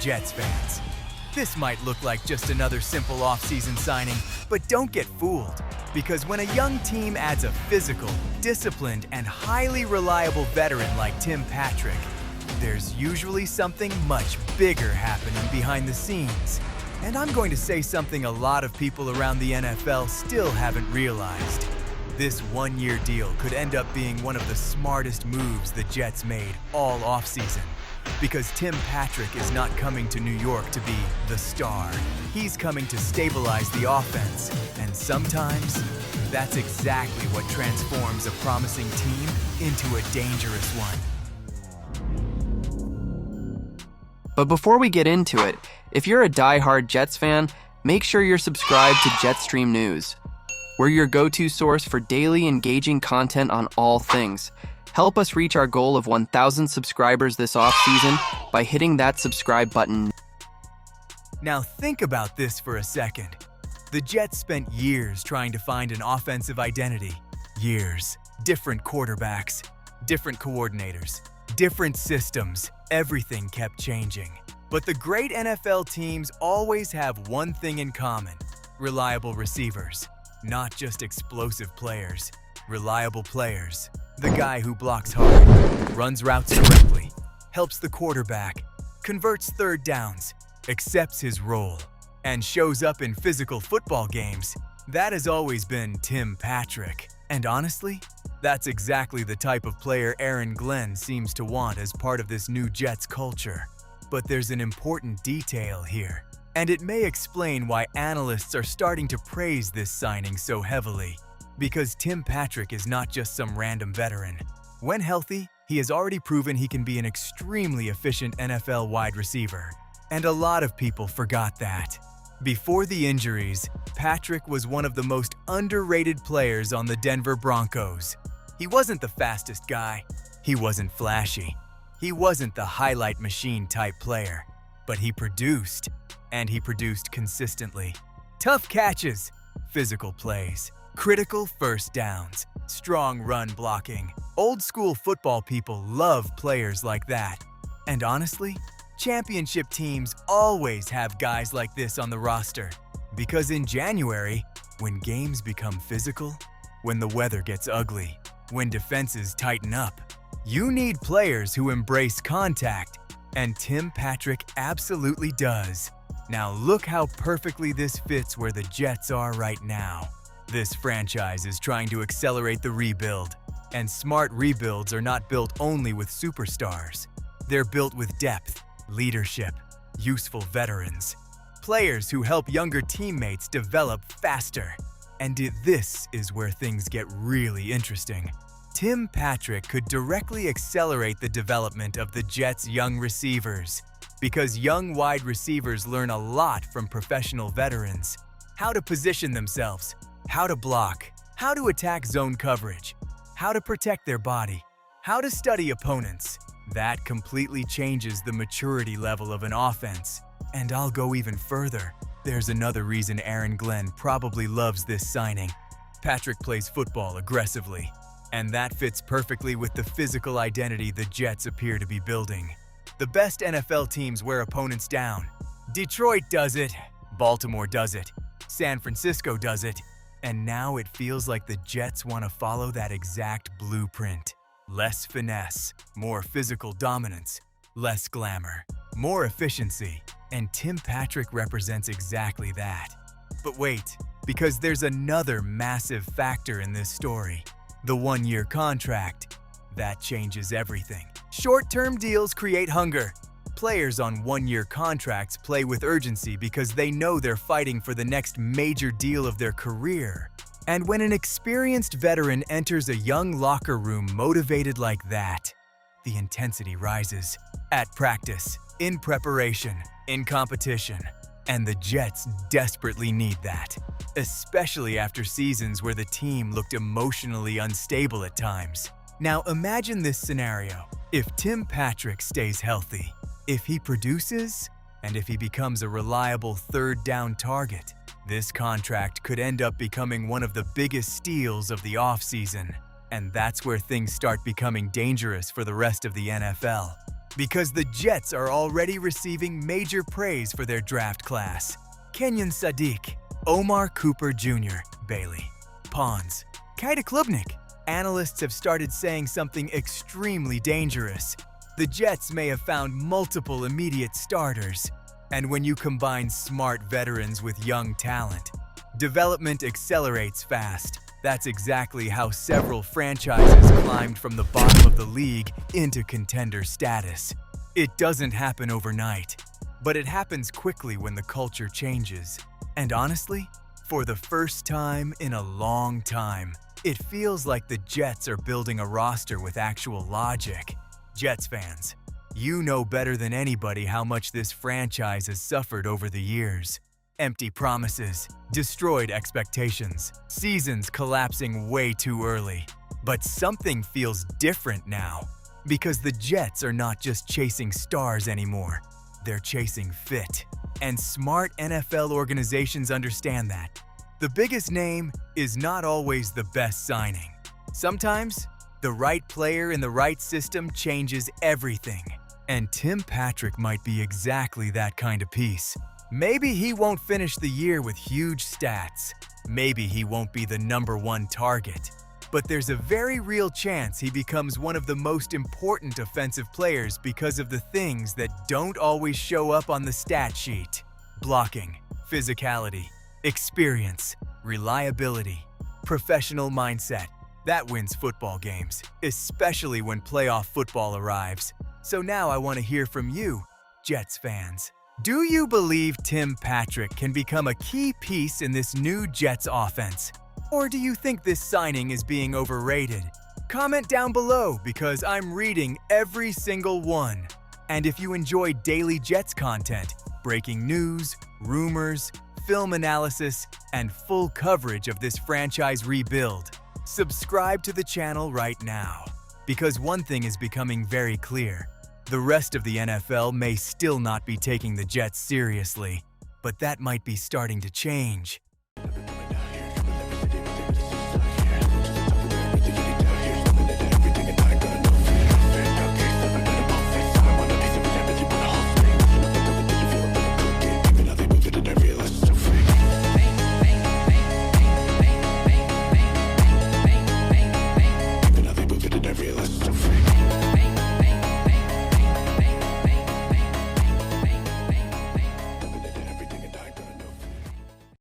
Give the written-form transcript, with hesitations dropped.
Jets fans. This might look like just another simple offseason signing, but don't get fooled. Because when a young team adds a physical, disciplined, and highly reliable veteran like Tim Patrick, there's usually something much bigger happening behind the scenes. And I'm going to say something a lot of people around the NFL still haven't realized. This one-year deal could end up being one of the smartest moves the Jets made all offseason. Because Tim Patrick is not coming to New York to be the star. He's coming to stabilize the offense. And sometimes, that's exactly what transforms a promising team into a dangerous one. But before we get into it, if you're a die-hard Jets fan, make sure you're subscribed to Jetstream News. We're your go-to source for daily engaging content on all things. Help us reach our goal of 1,000 subscribers this offseason by hitting that subscribe button. Now think about this for a second. The Jets spent years trying to find an offensive identity. Years. Different quarterbacks, different coordinators, different systems. Everything kept changing. But the great NFL teams always have one thing in common: reliable receivers. Not just explosive players, reliable players. The guy who blocks hard, runs routes correctly, helps the quarterback, converts third downs, accepts his role, and shows up in physical football games. That has always been Tim Patrick. And honestly, that's exactly the type of player Aaron Glenn seems to want as part of this new Jets culture. But there's an important detail here, and it may explain why analysts are starting to praise this signing so heavily. Because Tim Patrick is not just some random veteran. When healthy, he has already proven he can be an extremely efficient NFL wide receiver. And a lot of people forgot that. Before the injuries, Patrick was one of the most underrated players on the Denver Broncos. He wasn't the fastest guy. He wasn't flashy. He wasn't the highlight machine type player. But he produced, and he produced consistently. Tough catches, physical plays, critical first downs, strong run blocking. Old school football people love players like that. And honestly, championship teams always have guys like this on the roster. Because in January, when games become physical, when the weather gets ugly, when defenses tighten up, you need players who embrace contact. And Tim Patrick absolutely does. Now look how perfectly this fits where the Jets are right now. This franchise is trying to accelerate the rebuild. And smart rebuilds are not built only with superstars. They're built with depth, leadership, useful veterans, players who help younger teammates develop faster. And this is where things get really interesting. Tim Patrick could directly accelerate the development of the Jets' young receivers. Because young wide receivers learn a lot from professional veterans. How to position themselves, how to block, how to attack zone coverage, how to protect their body, how to study opponents. That completely changes the maturity level of an offense. And I'll go even further. There's another reason Aaron Glenn probably loves this signing. Patrick plays football aggressively, and that fits perfectly with the physical identity the Jets appear to be building. The best NFL teams wear opponents down. Detroit does it, Baltimore does it, San Francisco does it, and now it feels like the Jets want to follow that exact blueprint. Less finesse, more physical dominance, less glamour, more efficiency, and Tim Patrick represents exactly that. But wait, because there's another massive factor in this story. The one-year contract. That changes everything. Short-term deals create hunger. Players on one-year contracts play with urgency because they know they're fighting for the next major deal of their career. And when an experienced veteran enters a young locker room motivated like that, the intensity rises. At practice, in preparation, in competition. And the Jets desperately need that. Especially after seasons where the team looked emotionally unstable at times. Now imagine this scenario. If Tim Patrick stays healthy, if he produces, and if he becomes a reliable third down target, this contract could end up becoming one of the biggest steals of the offseason. And that's where things start becoming dangerous for the rest of the NFL. Because the Jets are already receiving major praise for their draft class. Kenyon Sadiq, Omar Cooper Jr., Bailey, Pons, Kaida Klubnik. Analysts have started saying something extremely dangerous. The Jets may have found multiple immediate starters. And when you combine smart veterans with young talent, development accelerates fast. That's exactly how several franchises climbed from the bottom of the league into contender status. It doesn't happen overnight, but it happens quickly when the culture changes. And honestly, for the first time in a long time, it feels like the Jets are building a roster with actual logic. Jets fans, you know better than anybody how much this franchise has suffered over the years. Empty promises, destroyed expectations, seasons collapsing way too early. But something feels different now, because the Jets are not just chasing stars anymore. They're chasing fit. And smart NFL organizations understand that. The biggest name is not always the best signing. Sometimes, the right player in the right system changes everything. And Tim Patrick might be exactly that kind of piece. Maybe he won't finish the year with huge stats. Maybe he won't be the #1 target. But there's a very real chance he becomes one of the most important offensive players because of the things that don't always show up on the stat sheet. Blocking, physicality, experience, reliability, professional mindset. That wins football games, especially when playoff football arrives. So now I want to hear from you, Jets fans. Do you believe Tim Patrick can become a key piece in this new Jets offense? Or do you think this signing is being overrated? Comment down below because I'm reading every single one. And if you enjoy daily Jets content, breaking news, rumors, film analysis, and full coverage of this franchise rebuild, subscribe to the channel right now. Because one thing is becoming very clear. The rest of the NFL may still not be taking the Jets seriously, but that might be starting to change.